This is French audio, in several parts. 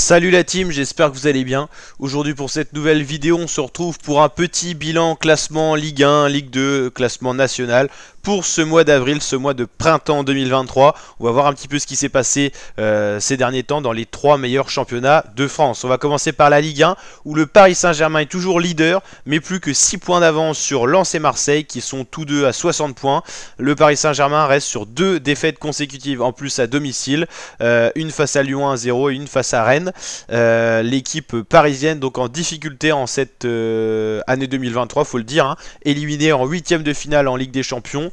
Salut la team, j'espère que vous allez bien. Aujourd'hui pour cette nouvelle vidéo, on se retrouve pour un petit bilan classement Ligue 1, Ligue 2, classement national pour ce mois d'avril, ce mois de printemps 2023. On va voir un petit peu ce qui s'est passé ces derniers temps dans les 3 meilleurs championnats de France. On va commencer par la Ligue 1 où le Paris Saint-Germain est toujours leader, mais plus que 6 points d'avance sur Lens et Marseille qui sont tous deux à 60 points. Le Paris Saint-Germain reste sur 2 défaites consécutives en plus à domicile, une face à Lyon 1-0 et une face à Rennes. L'équipe parisienne donc en difficulté en cette année 2023, faut le dire, hein, éliminée en 8e de finale en Ligue des Champions.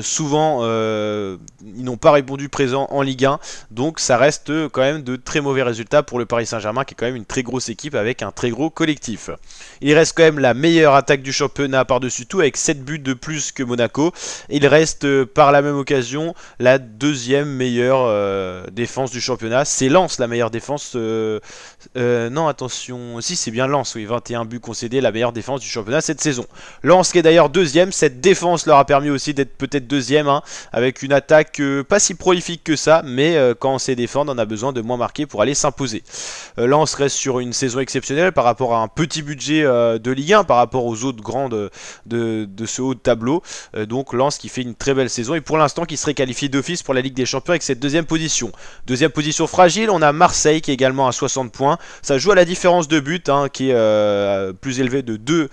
Souvent ils n'ont pas répondu présent en Ligue 1, donc ça reste quand même de très mauvais résultats pour le Paris Saint-Germain qui est quand même une très grosse équipe avec un très gros collectif. Il reste quand même la meilleure attaque du championnat par-dessus tout avec 7 buts de plus que Monaco. Il reste par la même occasion la deuxième meilleure défense du championnat. C'est Lens la meilleure défense. Non attention, si c'est bien Lens, oui, 21 buts concédés, la meilleure défense du championnat cette saison. Lens qui est d'ailleurs deuxième, cette défense leur a permis aussi d'être peut-être deuxième, hein, avec une attaque pas si prolifique que ça, mais quand on sait défendre on a besoin de moins marquer pour aller s'imposer. Lens reste sur une saison exceptionnelle par rapport à un petit budget de Ligue 1, par rapport aux autres grands de ce haut de tableau, donc Lens qui fait une très belle saison et pour l'instant qui serait qualifié d'office pour la Ligue des Champions avec cette deuxième position. Deuxième position fragile, on a Marseille qui est également à 60 points, ça joue à la différence de but, hein, qui est plus élevée de 2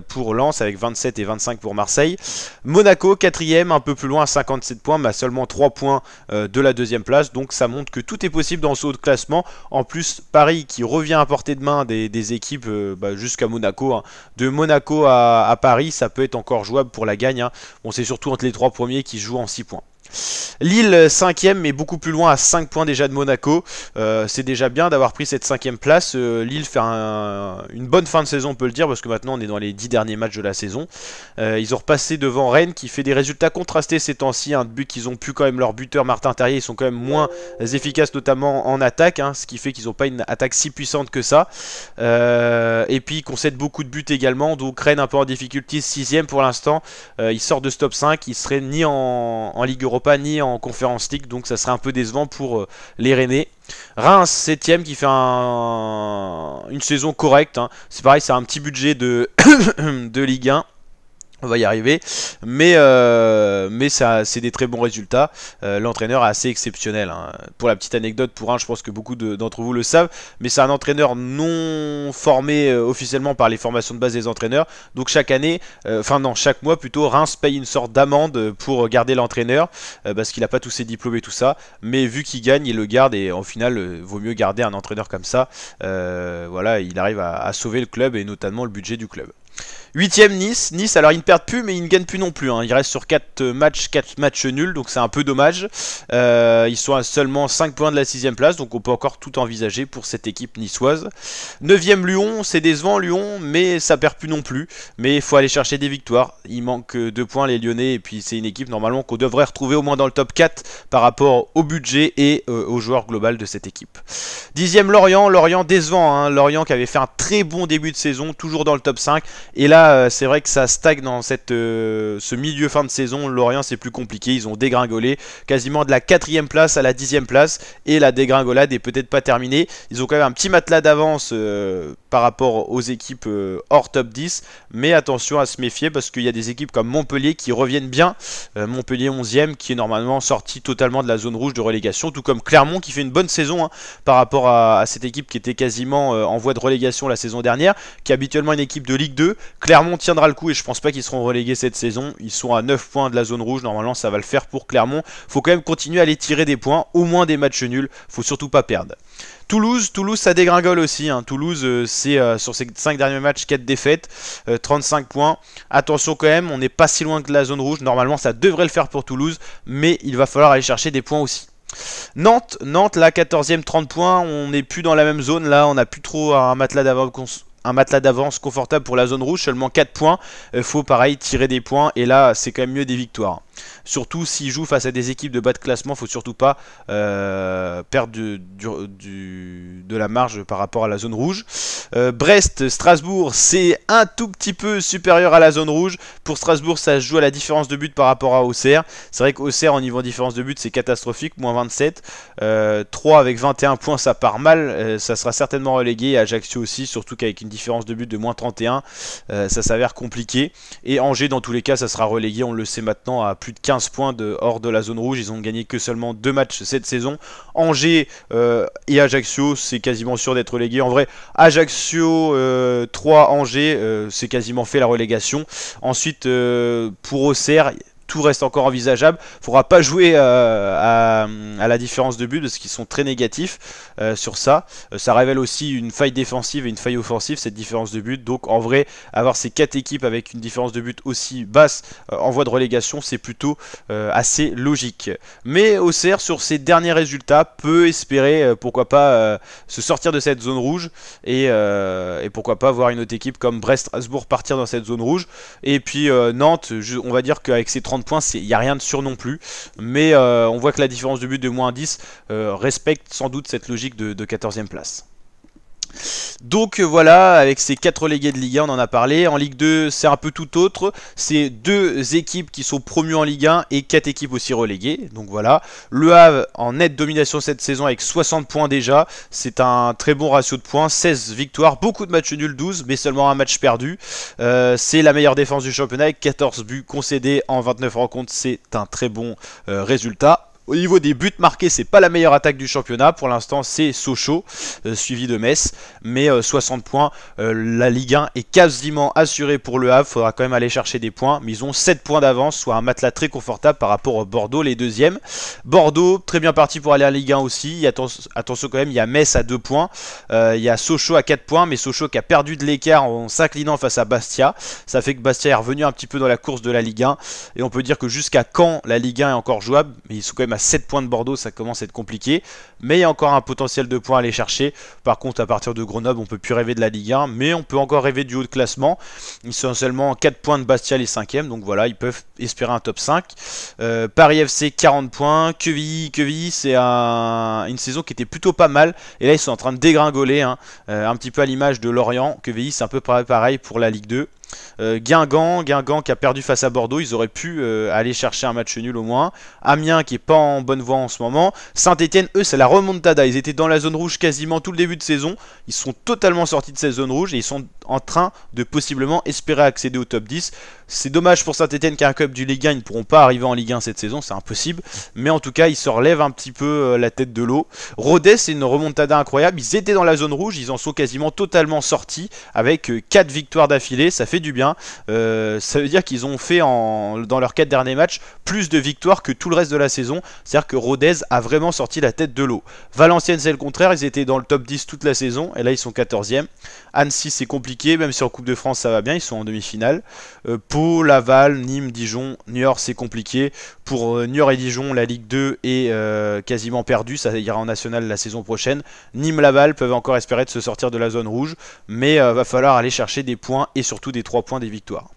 pour Lens avec 27 et 25 pour Marseille. Monaco 4ème, un peu plus loin à 57 points, mais à seulement 3 points de la deuxième place, donc ça montre que tout est possible dans ce haut de classement. En plus Paris qui revient à portée de main des équipes jusqu'à Monaco, hein. De Monaco à Paris ça peut être encore jouable pour la gagne, hein. Bon, c'est surtout entre les 3 premiers qui jouent en 6 points. Lille 5ème mais beaucoup plus loin à 5 points déjà de Monaco. C'est déjà bien d'avoir pris cette 5ème place. Lille fait une bonne fin de saison on peut le dire, parce que maintenant on est dans les 10 derniers matchs de la saison. Ils ont repassé devant Rennes qui fait des résultats contrastés ces temps-ci, un but qu'ils ont pu quand même, leur buteur Martin Terrier, ils sont quand même moins efficaces notamment en attaque, hein, ce qui fait qu'ils n'ont pas une attaque si puissante que ça. Et puis ils concèdent beaucoup de buts également, donc Rennes un peu en difficulté, 6ème pour l'instant. Ils sortent de ce top 5, ils seraient ni en Ligue Europa ni en Conference League, donc ça serait un peu décevant pour les Rennais. Reims 7ème qui fait une saison correcte, hein. C'est pareil, c'est un petit budget de Ligue 1. On va y arriver, mais ça, c'est des très bons résultats. L'entraîneur est assez exceptionnel, hein. Pour la petite anecdote, pour je pense que beaucoup d'entre vous le savent, mais c'est un entraîneur non formé officiellement par les formations de base des entraîneurs. Donc chaque année, chaque mois plutôt, Reims paye une sorte d'amende pour garder l'entraîneur, parce qu'il n'a pas tous ses diplômes et tout ça. Mais vu qu'il gagne, il le garde et au final, vaut mieux garder un entraîneur comme ça. Voilà, il arrive à sauver le club et notamment le budget du club. 8ème Nice, alors ils ne perdent plus mais ils ne gagnent plus non plus, hein. Ils restent sur 4 matchs nuls, donc c'est un peu dommage. Ils sont à seulement 5 points de la 6ème place, donc on peut encore tout envisager pour cette équipe niçoise. 9ème Lyon, c'est décevant Lyon, mais ça perd plus non plus. Mais il faut aller chercher des victoires, il manque 2 points les Lyonnais, et puis c'est une équipe normalement qu'on devrait retrouver au moins dans le top 4 par rapport au budget et au joueur global de cette équipe. 10ème Lorient décevant, hein. Lorient qui avait fait un très bon début de saison, toujours dans le top 5, et là c'est vrai que ça stagne dans ce milieu fin de saison. Lorient c'est plus compliqué, ils ont dégringolé quasiment de la 4ème place à la 10ème place et la dégringolade est peut-être pas terminée. Ils ont quand même un petit matelas d'avance par rapport aux équipes hors top 10, mais attention à se méfier parce qu'il y a des équipes comme Montpellier qui reviennent bien. Montpellier 11ème qui est normalement sorti totalement de la zone rouge de relégation, tout comme Clermont qui fait une bonne saison, hein, par rapport à cette équipe qui était quasiment en voie de relégation la saison dernière, qui est habituellement une équipe de Ligue 2. Clermont tiendra le coup et je pense pas qu'ils seront relégués cette saison. Ils sont à 9 points de la zone rouge, normalement ça va le faire pour Clermont. Faut quand même continuer à aller tirer des points, au moins des matchs nuls, faut surtout pas perdre. Toulouse ça dégringole aussi, hein. Toulouse c'est sur ses 5 derniers matchs 4 défaites, 35 points. Attention quand même, on n'est pas si loin de la zone rouge, normalement ça devrait le faire pour Toulouse, mais il va falloir aller chercher des points aussi. Nantes là 14ème 30 points, on n'est plus dans la même zone, là on n'a plus trop un matelas d'avance confortable pour la zone rouge, seulement 4 points, faut pareil tirer des points et là c'est quand même mieux des victoires. surtout s'ils jouent face à des équipes de bas de classement, faut surtout pas perdre de la marge par rapport à la zone rouge. Brest, Strasbourg, c'est un tout petit peu supérieur à la zone rouge. Pour Strasbourg, ça se joue à la différence de but par rapport à Auxerre. C'est vrai qu'Auxerre, en niveau différence de but, c'est catastrophique, moins 27. 3 avec 21 points, ça part mal. Ça sera certainement relégué. Ajaccio aussi, surtout qu'avec une différence de but de moins 31, ça s'avère compliqué. Et Angers, dans tous les cas, ça sera relégué, on le sait maintenant, à plus de 15 points hors de la zone rouge. Ils ont gagné que seulement 2 matchs cette saison. Angers et Ajaccio, c'est quasiment sûr d'être relégué. En vrai, Ajaccio 3, Angers, c'est quasiment fait la relégation. Ensuite, pour Auxerre, tout reste encore envisageable. Il ne faudra pas jouer à la différence de but parce qu'ils sont très négatifs sur ça. Ça révèle aussi une faille défensive et une faille offensive, cette différence de but. Donc en vrai, avoir ces 4 équipes avec une différence de but aussi basse en voie de relégation, c'est plutôt assez logique. Mais Auxerre, sur ses derniers résultats, peut espérer, pourquoi pas, se sortir de cette zone rouge et pourquoi pas voir une autre équipe comme Brest-Strasbourg partir dans cette zone rouge. Et puis Nantes, on va dire qu'avec ses 30 points, il n'y a rien de sûr non plus, mais on voit que la différence de but de moins 10 respecte sans doute cette logique de 14e place. Donc voilà, avec ces 4 relégués de Ligue 1, on en a parlé. En Ligue 2, c'est un peu tout autre. C'est 2 équipes qui sont promues en Ligue 1 et 4 équipes aussi reléguées. Donc voilà, Le Havre en nette domination cette saison avec 60 points déjà. C'est un très bon ratio de points, 16 victoires, beaucoup de matchs nuls, 12, mais seulement un match perdu. C'est la meilleure défense du championnat avec 14 buts concédés en 29 rencontres. C'est un très bon résultat. Au niveau des buts marqués, c'est pas la meilleure attaque du championnat. Pour l'instant, c'est Sochaux, suivi de Metz. Mais 60 points, la Ligue 1 est quasiment assurée pour Le Havre. Il faudra quand même aller chercher des points. Mais ils ont 7 points d'avance, soit un matelas très confortable par rapport au Bordeaux, les deuxièmes. Bordeaux, très bien parti pour aller en Ligue 1 aussi. Attention quand même, il y a Metz à 2 points. Il y a Sochaux à 4 points. Mais Sochaux qui a perdu de l'écart en s'inclinant face à Bastia. Ça fait que Bastia est revenu un petit peu dans la course de la Ligue 1. Et on peut dire que jusqu'à quand la Ligue 1 est encore jouable. Mais ils sont quand même à 7 points de Bordeaux, ça commence à être compliqué, mais il y a encore un potentiel de points à aller chercher. Par contre, à partir de Grenoble, on peut plus rêver de la Ligue 1, mais on peut encore rêver du haut de classement. Ils sont seulement 4 points de Bastia les 5e, donc voilà, ils peuvent espérer un top 5. Paris FC 40 points, Quevilly c'est une saison qui était plutôt pas mal, et là ils sont en train de dégringoler, un petit peu à l'image de Lorient. Quevilly c'est un peu pareil pour la Ligue 2. Guingamp qui a perdu face à Bordeaux, ils auraient pu aller chercher un match nul au moins. Amiens qui est pas en bonne voie en ce moment. Saint-Etienne, eux, c'est la remontada. Ils étaient dans la zone rouge quasiment tout le début de saison. Ils sont totalement sortis de cette zone rouge et ils sont en train de possiblement espérer accéder au top 10. C'est dommage pour Saint-Etienne qui a un club du Ligue 1, ils ne pourront pas arriver en Ligue 1 cette saison, c'est impossible. Mais en tout cas, ils se relèvent un petit peu la tête de l'eau. Rodez, c'est une remontada incroyable. Ils étaient dans la zone rouge, ils en sont quasiment totalement sortis avec 4 victoires d'affilée. Ça fait du bien. Ça veut dire qu'ils ont fait dans leurs 4 derniers matchs plus de victoires que tout le reste de la saison. C'est-à-dire que Rodez a vraiment sorti la tête de l'eau. Valenciennes, c'est le contraire. Ils étaient dans le top 10 toute la saison et là, ils sont 14e. Annecy, c'est compliqué, même si en Coupe de France, ça va bien. Ils sont en demi-finale. Pau, Laval, Nîmes, Dijon, Niort, c'est compliqué. Pour Niort et Dijon, la Ligue 2 est quasiment perdue. Ça ira en national la saison prochaine. Nîmes, Laval peuvent encore espérer de se sortir de la zone rouge. Mais va falloir aller chercher des points et surtout des 3 points des victoires.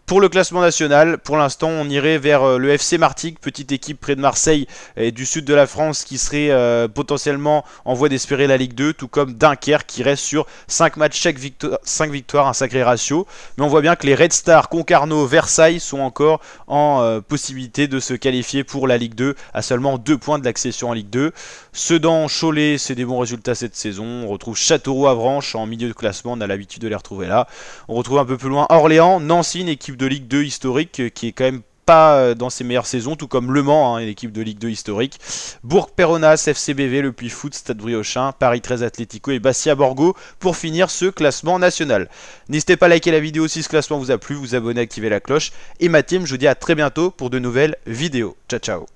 Pour le classement national, pour l'instant, on irait vers le FC Martigues, petite équipe près de Marseille et du sud de la France qui serait potentiellement en voie d'espérer la Ligue 2, tout comme Dunkerque qui reste sur 5 matchs, 5 victoires, un sacré ratio. Mais on voit bien que les Red Stars, Concarneau, Versailles sont encore en possibilité de se qualifier pour la Ligue 2 à seulement 2 points de l'accession en Ligue 2. Sedan, Cholet, c'est des bons résultats cette saison. On retrouve Châteauroux, Avranches en milieu de classement, on a l'habitude de les retrouver là. On retrouve un peu plus loin Orléans, Nancy, une équipe de Ligue 2 historique qui est quand même pas dans ses meilleures saisons, tout comme Le Mans, une équipe de Ligue 2 historique. Bourg-Péronas, FCBV, Le Puy-Foot, Stade Briochin, Paris 13 Atlético et Bastia Borgo pour finir ce classement national. N'hésitez pas à liker la vidéo si ce classement vous a plu, vous abonner, activer la cloche. Et ma team, je vous dis à très bientôt pour de nouvelles vidéos. Ciao ciao.